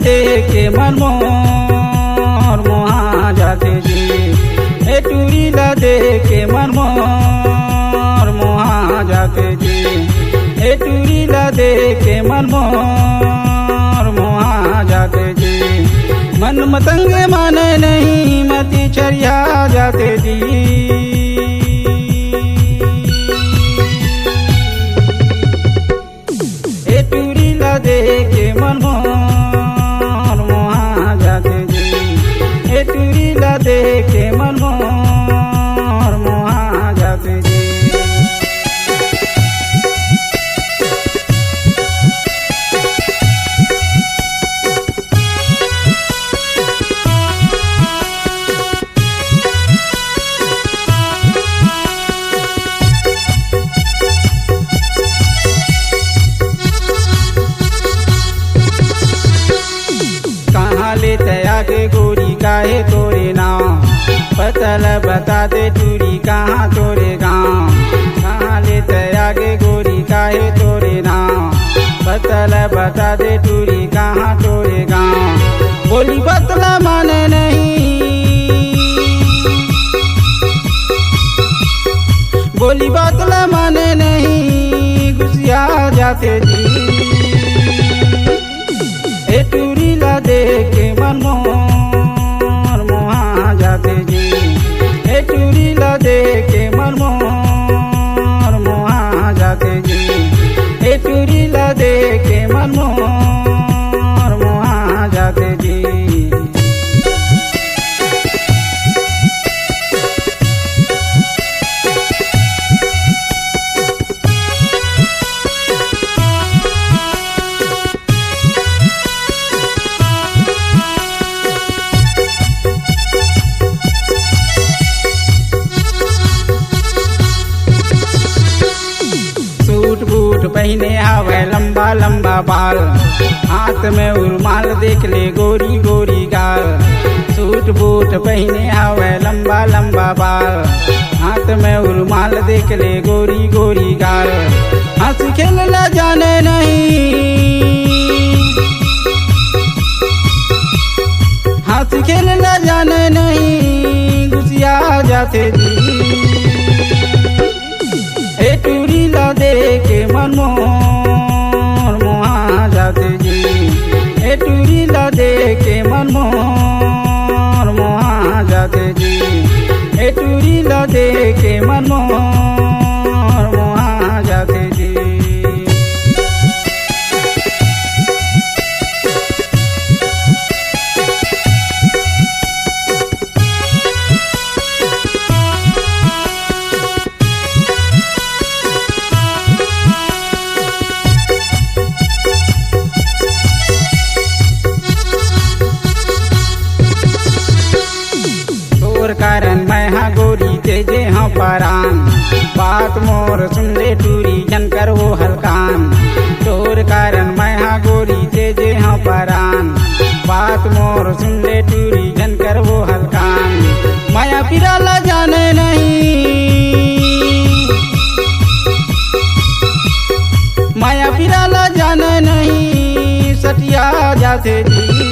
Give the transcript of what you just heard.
दे के मन मोर मोहा जाते जी। ए टूरी ला दे के मन मोर मोहा जाते जी। ए टूरी ला दे के मन मोर मोहा जाते जी। मन मतंगे माने नहीं मती छरिया जाते जी। ए टूरी ला दे के मन मोर मोहा जाते जी। ए टूरी ला दे के मन मोर मोहा जाते जी। आगे गोरी काहे तोरे नाव पतल बता दे टूरी कहाँ तोरे गाँव। कहाँ लेते आगे गोरी काहे तोरे नाव पतल बता दे टूरी कहाँ तोरे गाँव। बोली बतला माने नहीं बोली बतला माने नहीं गुस्सिया जाते जी। ए टूरी ला दे के मन मोर मोहा जाते जी। ए टूरी ला दे के मन मोर मोहा जाते जी। ए टूरी ला दे के मन मोर मोहा जाते जी। पहने हवे लंबा लंबा बाल हाथ में उरुमाल देख ले गोरी गोरी गाल। सूट बूट पहने हवे लंबा लंबा बाल हाथ में उरुमाल देख ले गोरी गोरी गाल। हंस खेलना जाने नहीं हंस खेलना जाने नहीं गुस्सिया जाते जी। ए टूरी ला दे के मन मोर मोहा जाते जी। ए टूरी ला दे के मन मोर मोहा जाते जी। ए टूरी ला दे के मन मोर मोहा जाते जी। कारण मैं हाँ गोरी तेजे हाँ परान बात मोर सुन ले टूरी जनकर वो हलकान। तोर कारण मैं हाँ गोरी तेजे हाँ परान बात मोर सुन ले टूरी जनकर वो हलकान। माया पिराला जाने नहीं माया पिराला जाने नहीं सटिया जाते जी।